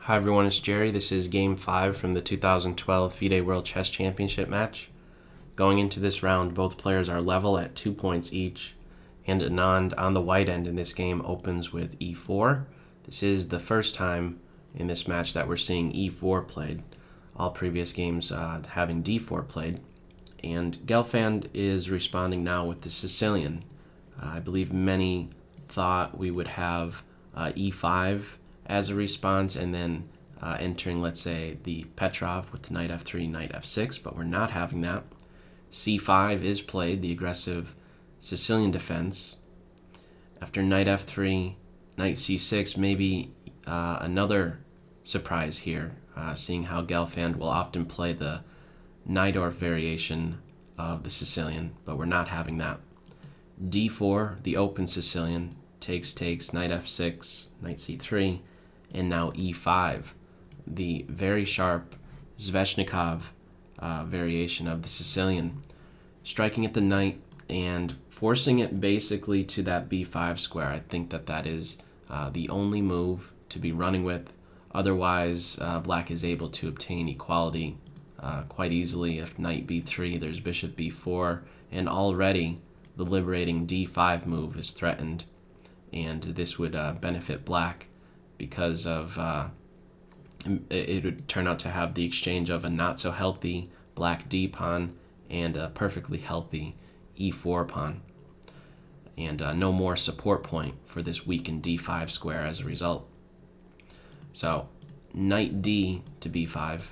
Hi everyone, it's Jerry. This is Game 5 from the 2012 Fide World Chess Championship match. Going into this round, both players are level at 2 points each, and Anand on the white end in this game opens with e4. This is the first time in this match that we're seeing e4 played, all previous games having d4 played. And Gelfand is responding now with the Sicilian. I believe many thought we would have e5 as a response, and then entering, let's say, the Petrov with the knight f3, knight f6, but we're not having that. c5 is played, the aggressive Sicilian defense. After knight f3, knight c6, maybe another surprise here, seeing how Gelfand will often play the Najdorf variation of the Sicilian, but we're not having that. d4, the open Sicilian, takes, knight f6, knight c3, and now e5, the very sharp Sveshnikov variation of the Sicilian, striking at the knight and forcing it basically to that b5 square. I think that is the only move to be running with. Otherwise, black is able to obtain equality quite easily. If knight b3, there's bishop b4, and already the liberating d5 move is threatened, and this would benefit black because of it would turn out to have the exchange of a not so healthy black d pawn and a perfectly healthy e4 pawn, and no more support point for this weakened d5 square as a result. So knight d to b5,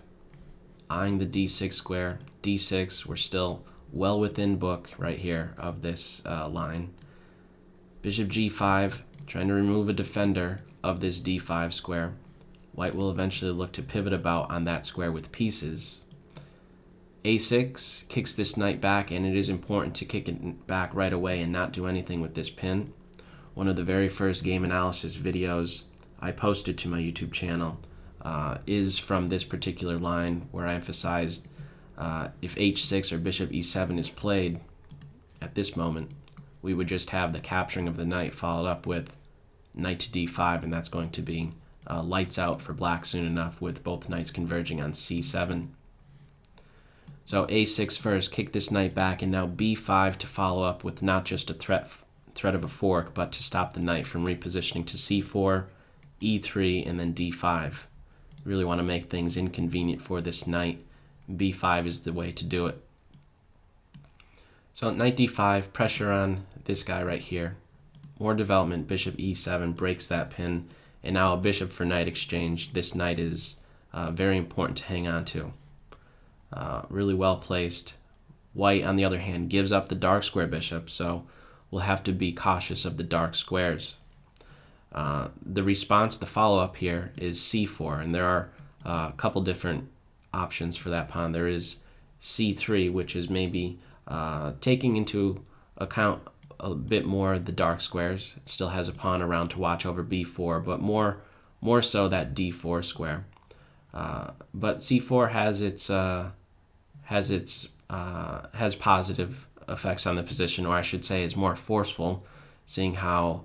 eyeing the d6 square. d6, we're still well within book right here of this line. Bishop g5, trying to remove a defender of this d5 square. White will eventually look to pivot about on that square with pieces. a6 kicks this knight back, and it is important to kick it back right away and not do anything with this pin. One of the very first game analysis videos I posted to my YouTube channel is from this particular line, where I emphasized if h6 or bishop e7 is played at this moment, we would just have the capturing of the knight followed up with knight to d5, and that's going to be lights out for black soon enough, with both knights converging on c7. So a6 first, kick this knight back, and now b5 to follow up with not just a threat of a fork, but to stop the knight from repositioning to c4, e3, and then d5. Really want to make things inconvenient for this knight. b5 is the way to do it. So knight d5, pressure on this guy right here. More development, bishop e7 breaks that pin, and now a bishop for knight exchange. This knight is very important to hang on to. Really well placed. White, on the other hand, gives up the dark square bishop, so we'll have to be cautious of the dark squares. The response, the follow-up here, is c4, and there are a couple different options for that pawn. There is c3, which is maybe taking into account a bit more the dark squares. It still has a pawn around to watch over b4, but more so that d4 square. But c4 has positive effects on the position, or I should say is more forceful, seeing how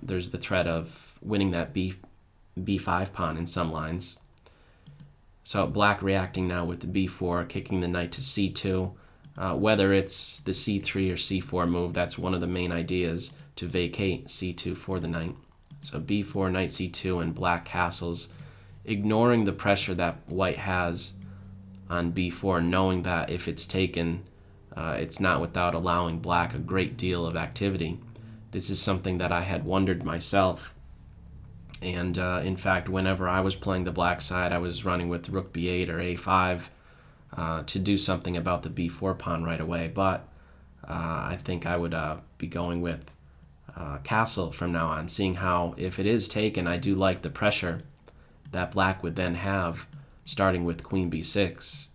there's the threat of winning that b5 pawn in some lines. So black reacting now with the b4, kicking the knight to c2. Whether it's the c3 or c4 move, that's one of the main ideas, to vacate c2 for the knight. So b4, knight c2, and black castles, ignoring the pressure that white has on b4, knowing that if it's taken, it's not without allowing black a great deal of activity. This is something that I had wondered myself, and in fact, whenever I was playing the black side, I was running with rook b8 or a5 to do something about the b4 pawn right away, but I think I would be going with castle from now on, seeing how if it is taken, I do like the pressure that black would then have, starting with queen b6.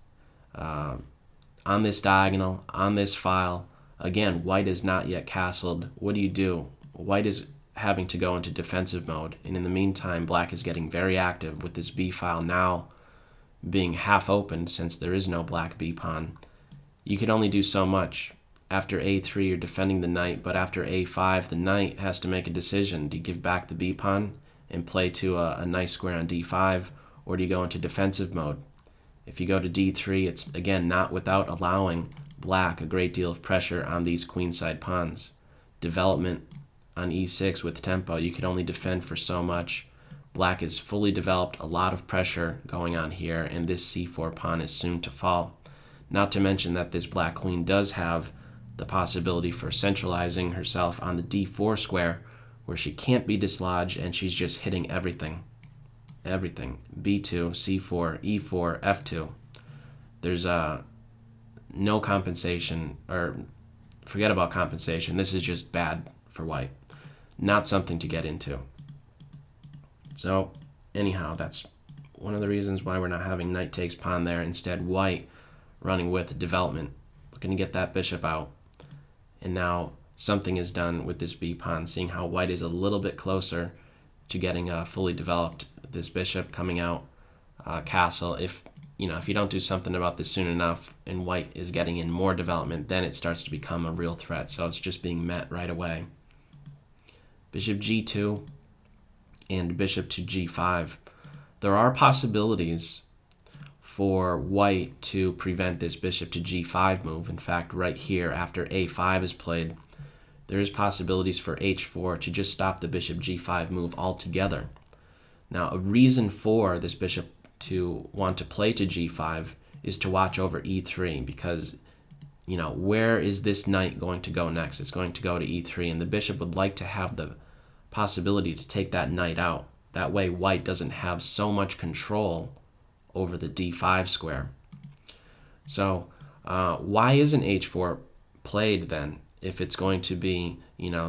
On this diagonal, on this file, again, white is not yet castled. What do you do? White is having to go into defensive mode, and in the meantime, black is getting very active with this b file now being half opened, since there is no black b pawn. You can only do so much. After a3, you're defending the knight, but after a5, the knight has to make a decision. Do you give back the b pawn and play to a nice square on d5, or do you go into defensive mode? If you go to d3, it's again not without allowing black a great deal of pressure on these queenside pawns. Development on e6 with tempo, you can only defend for so much. Black is fully developed, a lot of pressure going on here, and this c4 pawn is soon to fall. Not to mention that this black queen does have the possibility for centralizing herself on the d4 square, where she can't be dislodged and she's just hitting everything. Everything. b2, c4, e4, f2. There's no compensation, or forget about compensation. This is just bad for white. Not something to get into. So anyhow, that's one of the reasons why we're not having knight takes pawn there. Instead, white running with development, looking to get that bishop out. And now something is done with this b pawn, seeing how white is a little bit closer to getting fully developed. This bishop coming out, castle. If you don't do something about this soon enough, and white is getting in more development, then it starts to become a real threat. So it's just being met right away. Bishop g2 and bishop to g5. There are possibilities for white to prevent this bishop to g5 move. In fact, right here, after a5 is played, there is possibilities for h4 to just stop the bishop g5 move altogether. Now, a reason for this bishop to want to play to g5 is to watch over e3, because, where is this knight going to go next? It's going to go to e3, and the bishop would like to have the possibility to take that knight out. That way, white doesn't have so much control over the d5 square. So, why isn't h4 played then, if it's going to be,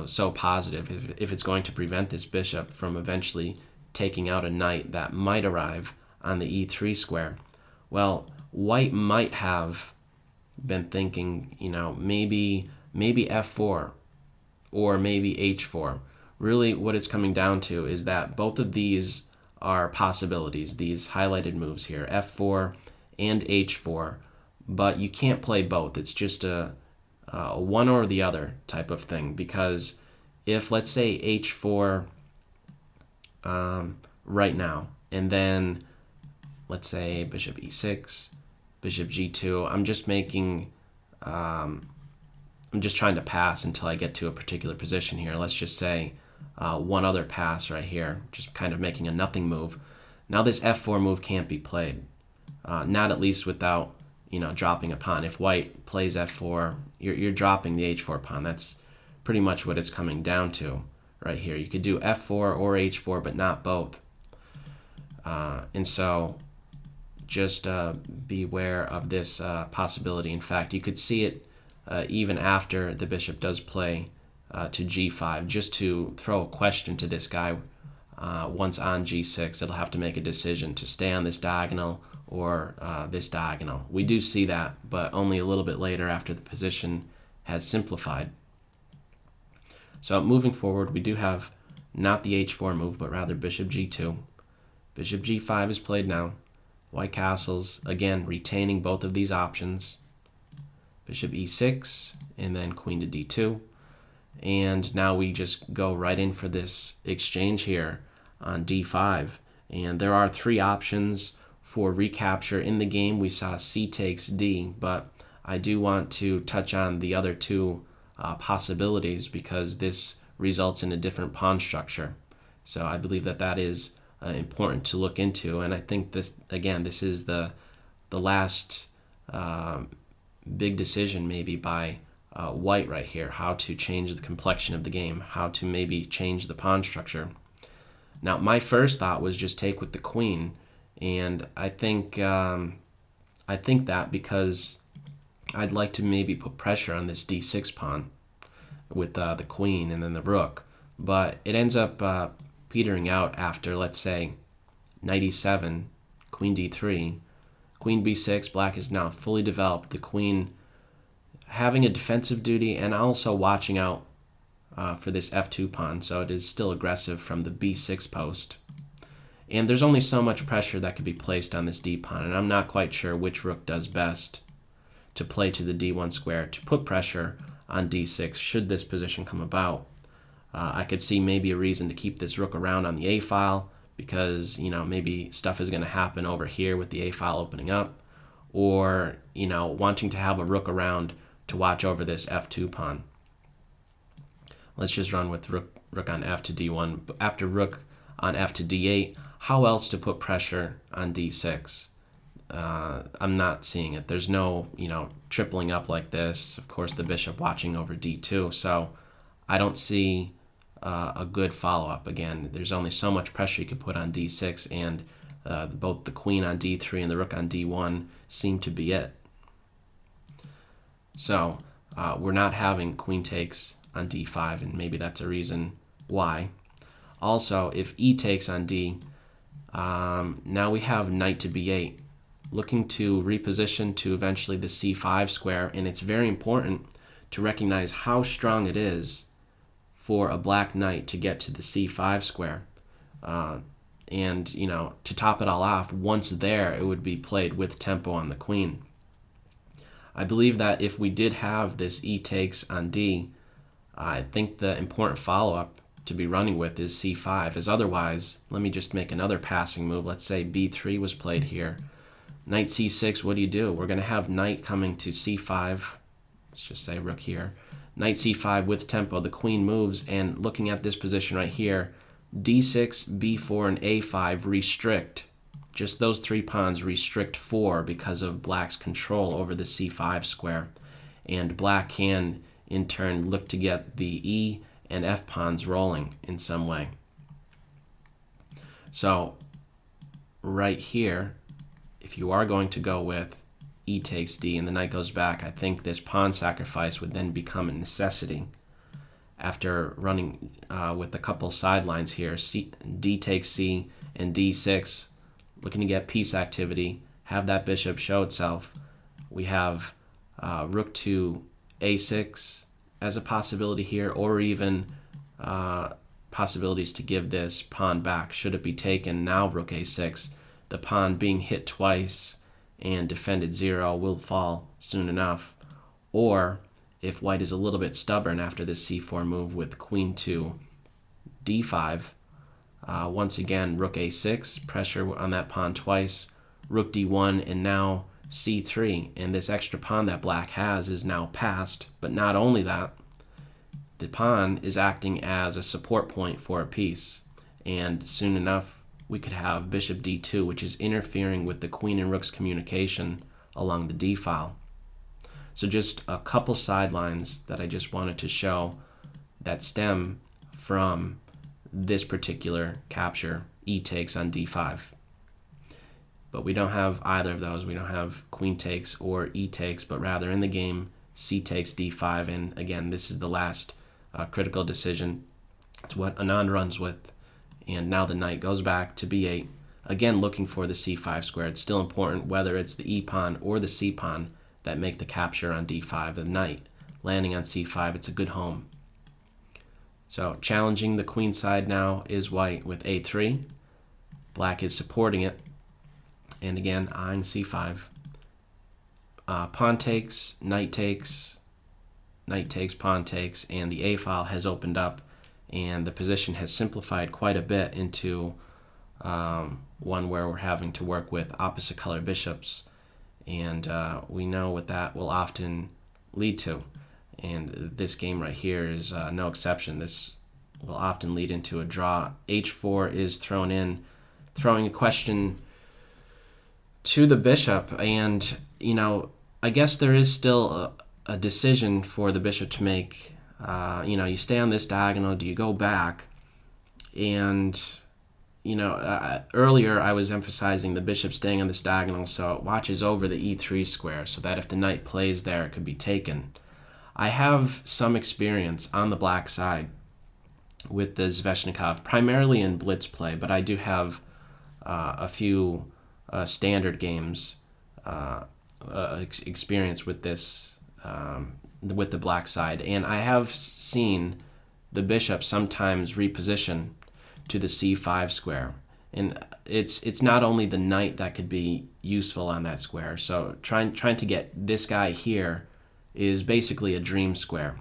so positive, if it's going to prevent this bishop from eventually taking out a knight that might arrive on the e3 square? Well, white might have been thinking, maybe f4 or maybe h4. Really, what it's coming down to is that both of these are possibilities, these highlighted moves here, f4 and h4, but you can't play both. It's just a one or the other type of thing, because if, let's say, h4 right now, and then let's say bishop e6, bishop g2, I'm just trying to pass until I get to a particular position here. Let's just say one other pass right here, just kind of making a nothing move. Now this f4 move can't be played, not at least without dropping a pawn. If white plays f4, you're dropping the h4 pawn. That's pretty much what it's coming down to right here. You could do f4 or h4, but not both. And so just beware of this possibility. In fact, you could see it even after the bishop does play to g5, just to throw a question to this guy. Once on g6, it'll have to make a decision to stay on this diagonal or this diagonal. We do see that, but only a little bit later after the position has simplified. So moving forward, we do have not the h4 move, but rather bishop g2. Bishop g5 is played now. White castles, again, retaining both of these options. Bishop e6, and then queen to d2. And now we just go right in for this exchange here on d5. And there are three options for recapture in the game. We saw c takes d, but I do want to touch on the other two possibilities, because this results in a different pawn structure. So I believe that is important to look into, and I think this is the last big decision maybe by white right here, how to change the complexion of the game, how to maybe change the pawn structure. Now, my first thought was just take with the queen, and I think that because I'd like to maybe put pressure on this d6 pawn with the queen and then the rook, but it ends up petering out after, let's say, knight e7, queen d3, queen b6. Black is now fully developed, the queen having a defensive duty and also watching out for this f2 pawn, so it is still aggressive from the b6 post. And there's only so much pressure that could be placed on this d pawn, and I'm not quite sure which rook does best to play to the d1 square to put pressure on d6 should this position come about. I could see maybe a reason to keep this rook around on the A file because, maybe stuff is going to happen over here with the A file opening up, or, wanting to have a rook around to watch over this F2 pawn. Let's just run with rook on F to D1. After rook on F to D8, how else to put pressure on D6? I'm not seeing it. There's no, tripling up like this. Of course, the bishop watching over D2. So I don't see a good follow-up. Again, there's only so much pressure you can put on D6, and both the queen on D3 and the rook on D1 seem to be it. So we're not having queen takes on D5, and maybe that's a reason why. Also, if E takes on D, now we have knight to B8, looking to reposition to eventually the C5 square, and it's very important to recognize how strong it is for a black knight to get to the C5 square. And, to top it all off, once there, it would be played with tempo on the queen. I believe that if we did have this E takes on D, I think the important follow-up to be running with is C5, as otherwise, let me just make another passing move. Let's say B3 was played here. Knight C6, what do? We're going to have knight coming to C5. Let's just say rook here. Knight C5 with tempo, the queen moves, and looking at this position right here, D6, B4, and A5 restrict. Just those three pawns restrict 4 because of black's control over the C5 square. And black can, in turn, look to get the E and F pawns rolling in some way. So right here, if you are going to go with E takes D and the knight goes back, I think this pawn sacrifice would then become a necessity. After running with a couple sidelines here, D takes C and D6, looking to get piece activity, have that bishop show itself. We have rook to A6 as a possibility here, or even possibilities to give this pawn back should it be taken. Now rook A6, the pawn being hit twice and defended 0 will fall soon enough. Or if white is a little bit stubborn after this C4 move with queen to D5, once again rook A6, pressure on that pawn twice, rook D1, and now C3, and this extra pawn that black has is now passed. But not only that, the pawn is acting as a support point for a piece, and soon enough we could have bishop D2, which is interfering with the queen and rook's communication along the D file. So just a couple sidelines that I just wanted to show that stem from this particular capture, E takes on D5. But we don't have either of those. We don't have queen takes or E takes, but rather in the game, C takes D5. And again, this is the last critical decision. It's what Anand runs with. And now the knight goes back to B8. Again, looking for the C5 square. It's still important whether it's the E pawn or the C pawn that make the capture on D5. The knight landing on C5, it's a good home. So challenging the queen side now is white with A3. Black is supporting it. And again, eyeing C5. Pawn takes, knight takes, pawn takes, and the A file has opened up, and the position has simplified quite a bit into one where we're having to work with opposite color bishops, and we know what that will often lead to. And this game right here is no exception. This will often lead into a draw. H4 is thrown in, throwing a question to the bishop, and I guess there is still a decision for the bishop to make. You stay on this diagonal, do you go back? And earlier I was emphasizing the bishop staying on this diagonal so it watches over the E3 square, so that if the knight plays there it could be taken. I have some experience on the black side with the Sveshnikov, primarily in blitz play, but I do have a few standard games experience with this, with the black side, and I have seen the bishop sometimes reposition to the C5 square, and it's not only the knight that could be useful on that square. So trying to get this guy here is basically a dream square.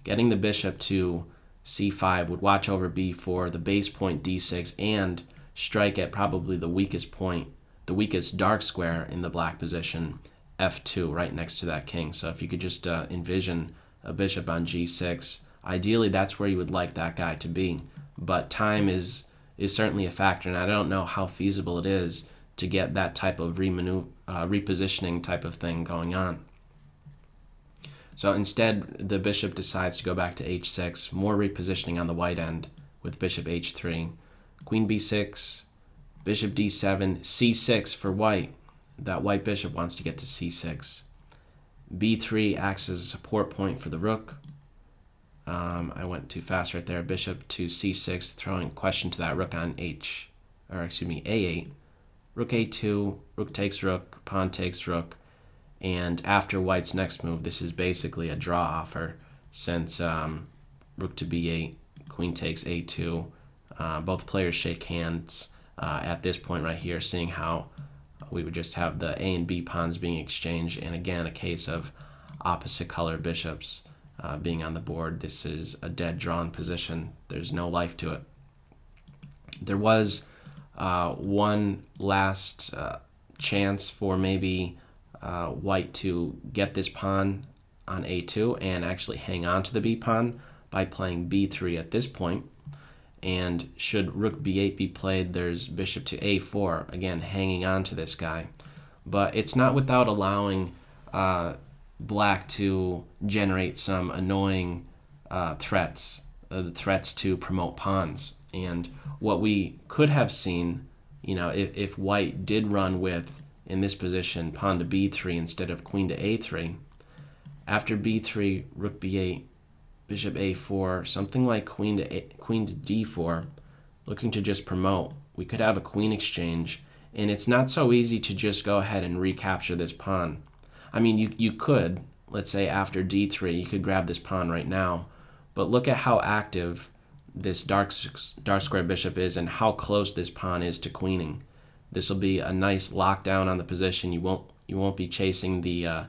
Getting the bishop to c5 would watch over b4, the base point d6, and strike at probably the weakest point, the weakest dark square in the black position, f2, right next to that king. So if you could just envision a bishop on g6, ideally that's where you would like that guy to be. But time is certainly a factor, and I don't know how feasible it is to get that type of repositioning type of thing going on. So instead, the bishop decides to go back to h6, more repositioning on the white end with bishop h3, queen b6, bishop d7, c6 for white. That white bishop wants to get to c6. b3 acts as a support point for the rook. I went too fast right there. Bishop to c6, throwing question to that rook on a8. Rook a2, rook takes rook, pawn takes rook, and after white's next move, this is basically a draw offer, since rook to b8, queen takes a2. Both players shake hands at this point right here, seeing how we would just have the a and b pawns being exchanged, and again, a case of opposite color bishops being on the board. This is a dead drawn position. There's no life to it. There was one last chance for maybe white to get this pawn on a2 and actually hang on to the b pawn by playing b3 at this point. And should rook b8 be played, there's bishop to a4, again hanging on to this guy. But it's not without allowing black to generate some annoying threats to promote pawns. And what we could have seen, if white did run with, in this position, pawn to b3 instead of queen to a3, after b3, rook b8, bishop a4, something like queen to d4, looking to just promote, we could have a queen exchange, and it's not so easy to just go ahead and recapture this pawn. I mean, you could, let's say after d3, you could grab this pawn right now, but look at how active this dark square bishop is and how close this pawn is to queening. This will be a nice lockdown on the position. You won't be chasing the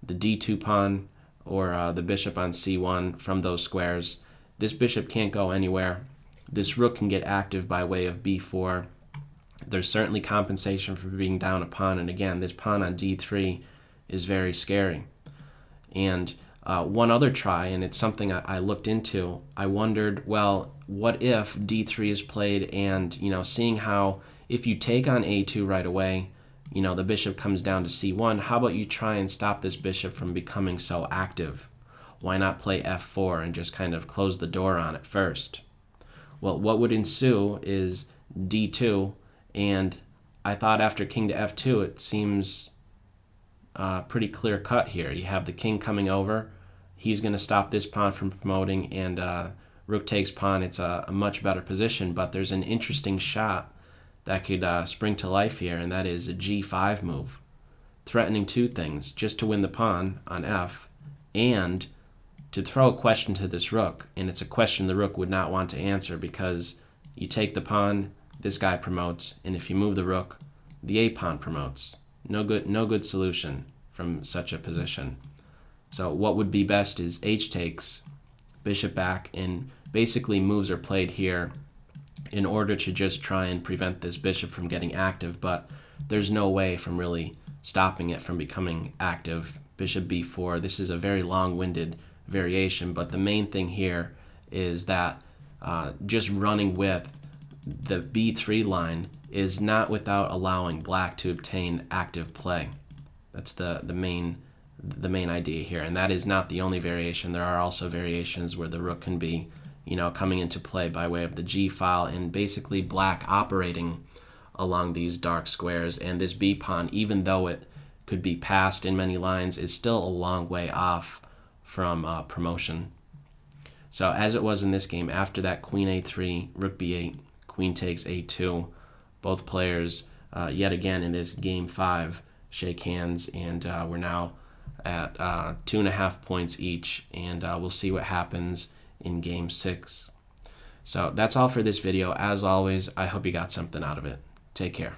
d2 pawn or the bishop on c1 from those squares. This bishop can't go anywhere. This rook can get active by way of b4. There's certainly compensation for being down a pawn, and again, this pawn on d3 is very scary. And one other try, and it's something I looked into, I wondered, well, what if d3 is played, and seeing how if you take on a2 right away, the bishop comes down to c1, how about you try and stop this bishop from becoming so active? Why not play f4 and just kind of close the door on it first? Well, what would ensue is d2, and I thought after king to f2, it seems pretty clear cut here. You have the king coming over. He's going to stop this pawn from promoting, and rook takes pawn. It's a much better position, but there's an interesting shot that could spring to life here, and that is a g5 move, threatening two things: just to win the pawn on f, and to throw a question to this rook. And it's a question the rook would not want to answer, because you take the pawn, this guy promotes, and if you move the rook, the a pawn promotes. No good solution from such a position. So what would be best is h takes, bishop back, and basically moves are played here in order to just try and prevent this bishop from getting active, but there's no way from really stopping it from becoming active. Bishop b4, this is a very long-winded variation, but the main thing here is that just running with the b3 line is not without allowing black to obtain active play. That's the main idea here, and that is not the only variation. There are also variations where the rook can be coming into play by way of the g file, and basically black operating along these dark squares, and this b pawn, even though it could be passed in many lines, is still a long way off from promotion. So as it was in this game, after that queen a3, rook b8, queen takes a2, both players yet again in this game 5 shake hands, and we're now at 2.5 points each, and we'll see what happens in game 6. So that's all for this video. As always, I hope you got something out of it. Take care.